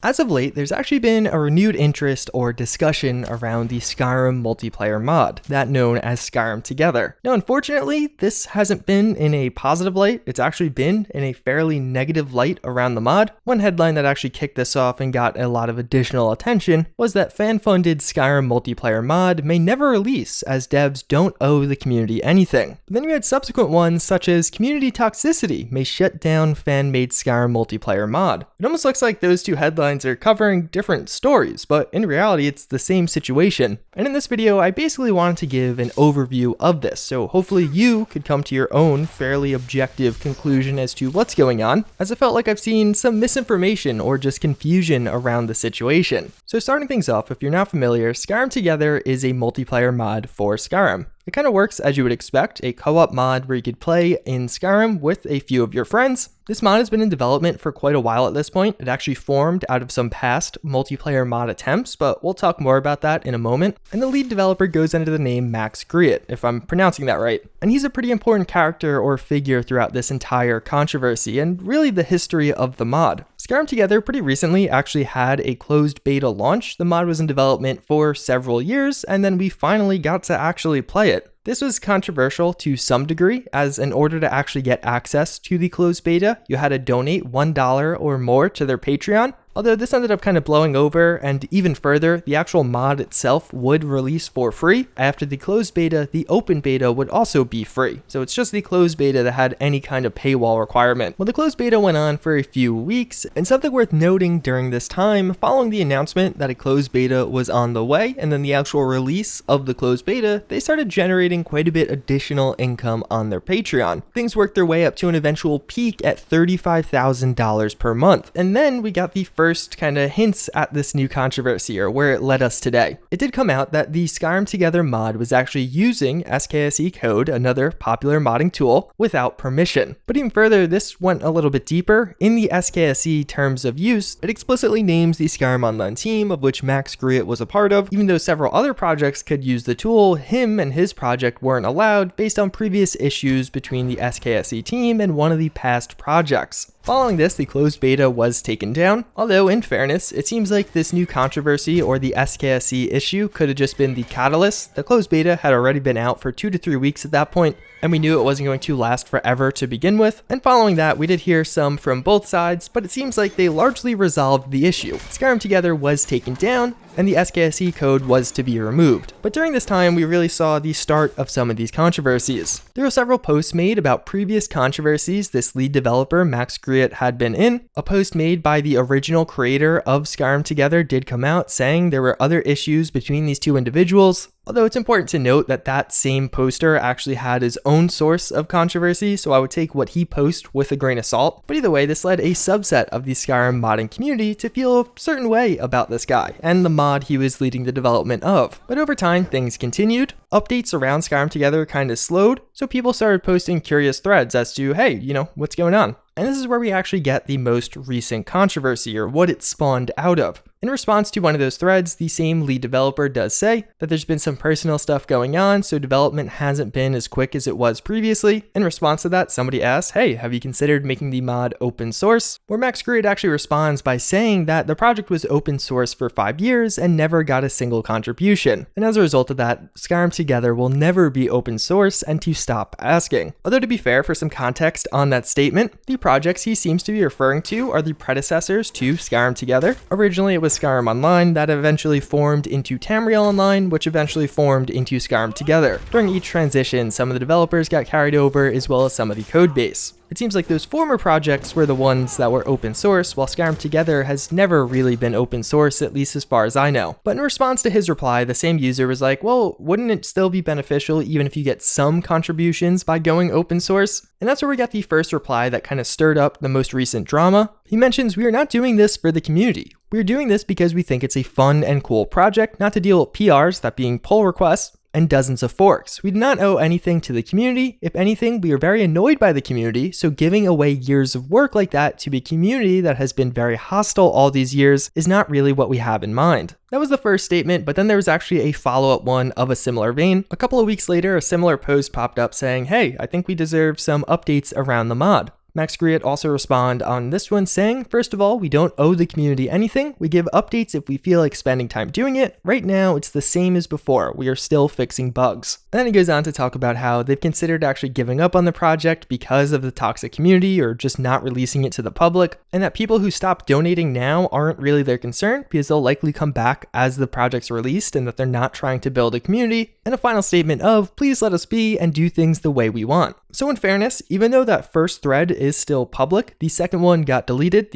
As of late, there's actually been a renewed interest or discussion around the Skyrim Multiplayer mod, that known as Skyrim Together. Now, unfortunately, this hasn't been in a positive light. It's actually been in a fairly negative light around the mod. One headline that actually kicked this off and got a lot of additional attention was that fan-funded Skyrim Multiplayer mod may never release, as devs don't owe the community anything. But then you had subsequent ones such as community toxicity may shut down fan-made Skyrim Multiplayer mod. It almost looks like those two headlines are covering different stories, but in reality it's the same situation. And in this video I basically wanted to give an overview of this, so hopefully you could come to your own fairly objective conclusion as to what's going on, as I felt like I've seen some misinformation or just confusion around the situation. So starting things off, if you're not familiar, Skyrim Together is a multiplayer mod for Skyrim. It kind of works as you would expect, a co-op mod where you could play in Skyrim with a few of your friends. This mod has been in development for quite a while at this point. It actually formed out of some past multiplayer mod attempts, but we'll talk more about that in a moment. And the lead developer goes under the name Max Griet, if I'm pronouncing that right. And he's a pretty important character or figure throughout this entire controversy and really the history of the mod. Skyrim Together pretty recently actually had a closed beta launch. The mod was in development for several years, and then we finally got to actually play it. This was controversial to some degree, as in order to actually get access to the closed beta, you had to donate $1 or more to their Patreon. Although this ended up kind of blowing over, and even further, the actual mod itself would release for free. After the closed beta, the open beta would also be free. So it's just the closed beta that had any kind of paywall requirement. Well, the closed beta went on for a few weeks, and something worth noting during this time, following the announcement that a closed beta was on the way, and then the actual release of the closed beta, they started generating quite a bit additional income on their Patreon. Things worked their way up to an eventual peak at $35,000 per month. And then we got the first kind of hints at this new controversy or where it led us today. It did come out that the Skyrim Together mod was actually using SKSE code, another popular modding tool, without permission. But even further, this went a little bit deeper. In the SKSE terms of use, it explicitly names the Skyrim Online team, of which Max Griet was a part of. Even though several other projects could use the tool, him and his project weren't allowed based on previous issues between the SKSE team and one of the past projects. Following this, the closed beta was taken down, although in fairness, it seems like this new controversy or the SKSE issue could have just been the catalyst. The closed beta had already been out for 2 to 3 weeks at that point, and we knew it wasn't going to last forever to begin with. And following that, we did hear some from both sides, but it seems like they largely resolved the issue. Skyrim Together was taken down, and the SKSE code was to be removed. But during this time, we really saw the start of some of these controversies. There were several posts made about previous controversies this lead developer, Max Griet, had been in. A post made by the original creator of Skyrim Together did come out saying there were other issues between these two individuals. Although it's important to note that that same poster actually had his own source of controversy, so I would take what he posted with a grain of salt. But either way, this led a subset of the Skyrim modding community to feel a certain way about this guy and the mod he was leading the development of. But over time, things continued. Updates around Skyrim Together kind of slowed, so people started posting curious threads as to, hey, what's going on? And this is where we actually get the most recent controversy, or what it spawned out of. In response to one of those threads, the same lead developer does say that there's been some personal stuff going on, so development hasn't been as quick as it was previously. In response to that, somebody asks, hey, have you considered making the mod open source? Where Max Griet actually responds by saying that the project was open source for 5 years and never got a single contribution. And as a result of that, Skyrim Together will never be open source, and to stop asking. Although to be fair, for some context on that statement, the projects he seems to be referring to are the predecessors to Skyrim Together. Originally it was Skyrim Online that eventually formed into Tamriel Online, which eventually formed into Skyrim Together. During each transition, some of the developers got carried over, as well as some of the code base. It seems like those former projects were the ones that were open source, while Skyrim Together has never really been open source, at least as far as I know. But in response to his reply, the same user was like, well, wouldn't it still be beneficial even if you get some contributions by going open source? And that's where we got the first reply that kind of stirred up the most recent drama. He mentions, we are not doing this for the community. We are doing this because we think it's a fun and cool project, not to deal with PRs, that being pull requests, and dozens of forks. We do not owe anything to the community. If anything, we are very annoyed by the community, so giving away years of work like that to a community that has been very hostile all these years is not really what we have in mind. That was the first statement, but then there was actually a follow-up one of a similar vein. A couple of weeks later, a similar post popped up saying, hey, I think we deserve some updates around the mod. Max Griot also responded on this one saying, first of all, we don't owe the community anything. We give updates if we feel like spending time doing it. Right now, it's the same as before. We are still fixing bugs. And then he goes on to talk about how they've considered actually giving up on the project because of the toxic community or just not releasing it to the public, and that people who stop donating now aren't really their concern because they'll likely come back as the project's released and that they're not trying to build a community. And a final statement of, please let us be and do things the way we want. So in fairness, even though that first thread is still public, the second one got deleted,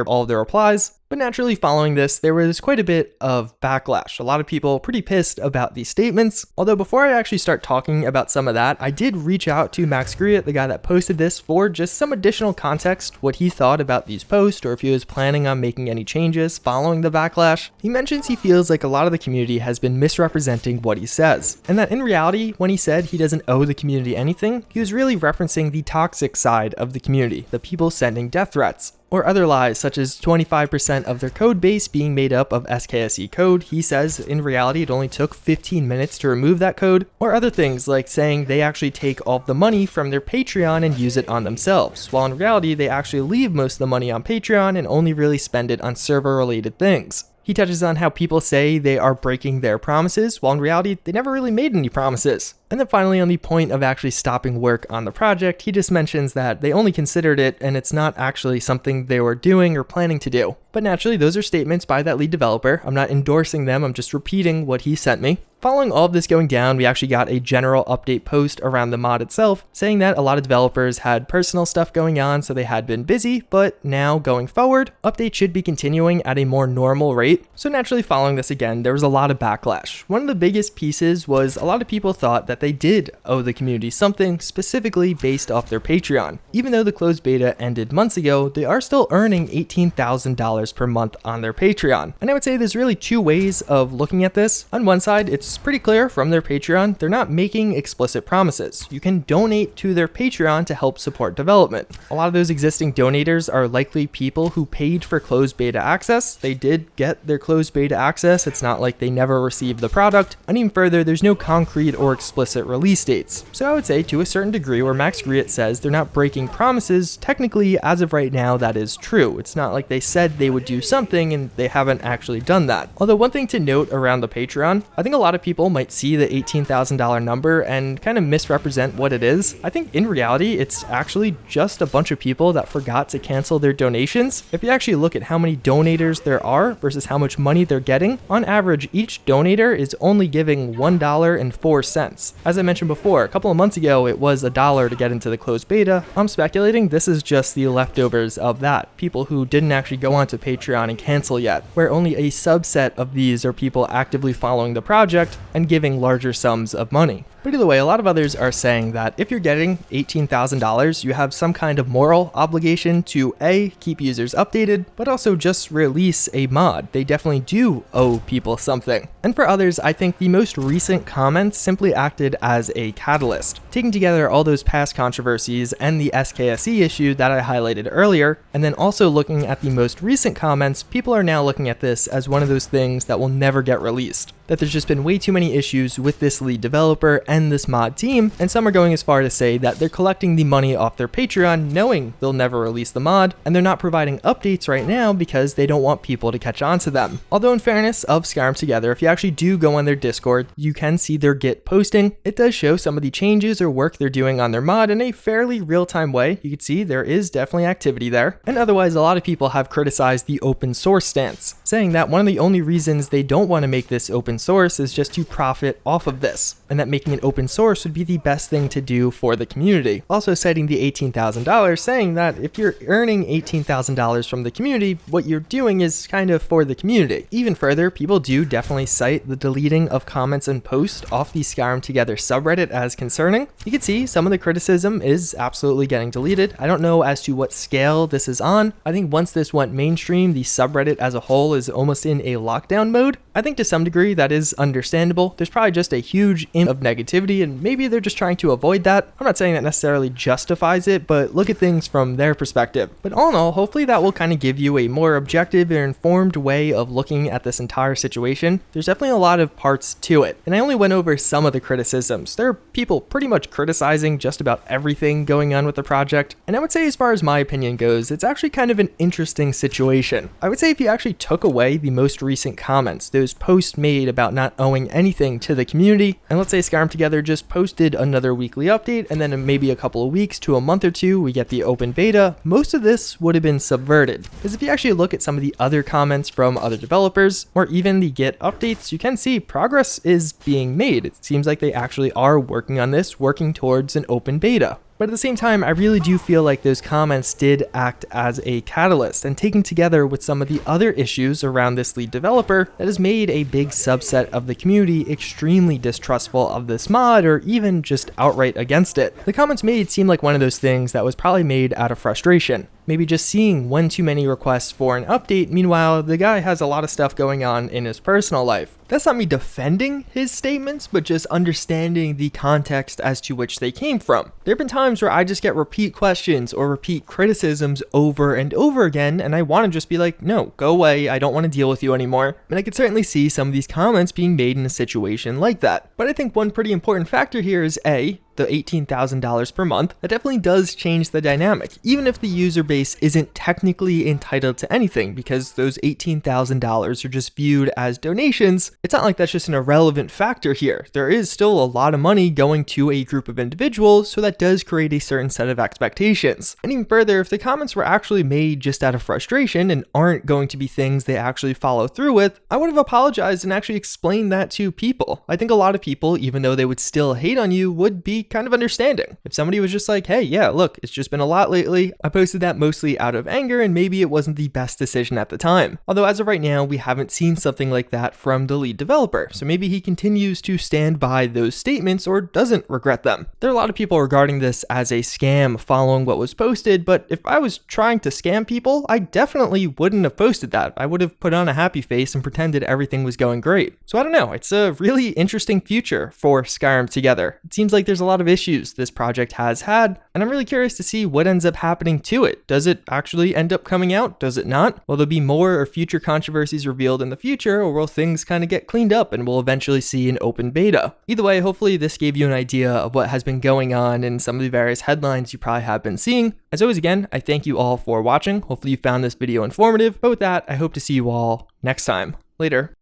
all of the replies. But naturally following this, there was quite a bit of backlash. A lot of people pretty pissed about these statements. Although before I actually start talking about some of that, I did reach out to Max Griot, the guy that posted this, for just some additional context, what he thought about these posts, or if he was planning on making any changes following the backlash. He mentions he feels like a lot of the community has been misrepresenting what he says, and that in reality, when he said he doesn't owe the community anything, he was really referencing the toxic side of the community, the people sending death threats. Or other lies, such as 25% of their code base being made up of SKSE code. He says in reality it only took 15 minutes to remove that code. Or other things like saying they actually take all of the money from their Patreon and use it on themselves, while in reality they actually leave most of the money on Patreon and only really spend it on server related things. He touches on how people say they are breaking their promises, while in reality they never really made any promises. And then finally, on the point of actually stopping work on the project, he just mentions that they only considered it and it's not actually something they were doing or planning to do. But naturally, those are statements by that lead developer. I'm not endorsing them, I'm just repeating what he sent me. Following all of this going down, we actually got a general update post around the mod itself, saying that a lot of developers had personal stuff going on, so they had been busy, but now going forward, updates should be continuing at a more normal rate. So naturally following this again, there was a lot of backlash. One of the biggest pieces was a lot of people thought that they did owe the community something specifically based off their Patreon. Even though the closed beta ended months ago, they are still earning $18,000 per month on their Patreon. And I would say there's really two ways of looking at this. On one side, it's pretty clear from their Patreon, they're not making explicit promises. You can donate to their Patreon to help support development. A lot of those existing donators are likely people who paid for closed beta access. They did get their closed beta access. It's not like they never received the product. And even further, there's no concrete or explicit release dates. So I would say to a certain degree where Max Griot says they're not breaking promises, technically as of right now that is true. It's not like they said they would do something and they haven't actually done that. Although one thing to note around the Patreon, I think a lot of people might see the $18,000 number and kind of misrepresent what it is. I think in reality it's actually just a bunch of people that forgot to cancel their donations. If you actually look at how many donators there are versus how much money they're getting, on average each donator is only giving $1.04. As I mentioned before, a couple of months ago, it was $1 to get into the closed beta. I'm speculating this is just the leftovers of that. People who didn't actually go onto Patreon and cancel yet, where only a subset of these are people actively following the project and giving larger sums of money. But either way, a lot of others are saying that if you're getting $18,000, you have some kind of moral obligation to A, keep users updated, but also just release a mod. They definitely do owe people something. And for others, I think the most recent comments simply acted as a catalyst, taking together all those past controversies and the SKSE issue that I highlighted earlier, and then also looking at the most recent comments, people are now looking at this as one of those things that will never get released. That there's just been way too many issues with this lead developer and this mod team, and some are going as far to say that they're collecting the money off their Patreon knowing they'll never release the mod, and they're not providing updates right now because they don't want people to catch on to them. Although in fairness of Skyrim Together, if you actually do go on their Discord, you can see their Git posting. It does show some of the changes or work they're doing on their mod in a fairly real-time way. You can see there is definitely activity there. And otherwise, a lot of people have criticized the open source stance, saying that one of the only reasons they don't want to make this open source is just to profit off of this, and that making it open source would be the best thing to do for the community. Also citing the $18,000, saying that if you're earning $18,000 from the community, what you're doing is kind of for the community. Even further, people do definitely cite the deleting of comments and posts off the Skyrim Together subreddit as concerning. You can see some of the criticism is absolutely getting deleted. I don't know as to what scale this is on. I think once this went mainstream, the subreddit as a whole is almost in a lockdown mode. I think to some degree that is understandable. There's probably just a huge flame of negativity, and maybe they're just trying to avoid that. I'm not saying that necessarily justifies it, but look at things from their perspective. But all in all, hopefully that will kind of give you a more objective and informed way of looking at this entire situation. There's definitely a lot of parts to it, and I only went over some of the criticisms. There are people pretty much criticizing just about everything going on with the project, and I would say, as far as my opinion goes, it's actually kind of an interesting situation. I would say if you actually took away the most recent comments, those posts made about not owing anything to the community, and let's say Skyrim Together just posted another weekly update, and then in maybe a couple of weeks to a month or two we get the open beta, most of this would have been subverted. Because if you actually look at some of the other comments from other developers, or even the Git updates, you can see progress is being made. It seems like they actually are working on this, working towards an open beta. But at the same time, I really do feel like those comments did act as a catalyst, and taken together with some of the other issues around this lead developer, that has made a big subset of the community extremely distrustful of this mod, or even just outright against it. The comments made seem like one of those things that was probably made out of frustration. Maybe just seeing one too many requests for an update, meanwhile the guy has a lot of stuff going on in his personal life. That's not me defending his statements, but just understanding the context as to which they came from. There have been times where I just get repeat questions or repeat criticisms over and over again, and I want to just be like, no, go away, I don't want to deal with you anymore. And I could certainly see some of these comments being made in a situation like that. But I think one pretty important factor here is A, the $18,000 per month. That definitely does change the dynamic, even if the user base isn't technically entitled to anything, because those $18,000 are just viewed as donations. It's not like that's just an irrelevant factor here. There is still a lot of money going to a group of individuals, so that does create a certain set of expectations. And even further, if the comments were actually made just out of frustration and aren't going to be things they actually follow through with, I would have apologized and actually explained that to people. I think a lot of people, even though they would still hate on you, would be kind of understanding. If somebody was just like, hey, yeah, look, it's just been a lot lately. I posted that mostly out of anger, and maybe it wasn't the best decision at the time. Although as of right now, we haven't seen something like that from the lead developer. So maybe he continues to stand by those statements or doesn't regret them. There are a lot of people regarding this as a scam following what was posted, but if I was trying to scam people, I definitely wouldn't have posted that. I would have put on a happy face and pretended everything was going great. So I don't know, it's a really interesting future for Skyrim Together. It seems like there's a lot of issues this project has had, and I'm really curious to see what ends up happening to it. Does it actually end up coming out? Does it not? Will there be more or future controversies revealed in the future, or will things kind of get cleaned up and we'll eventually see an open beta? Either way, hopefully this gave you an idea of what has been going on in some of the various headlines you probably have been seeing. As always, again, I thank you all for watching. Hopefully you found this video informative, but with that, I hope to see you all next time. Later.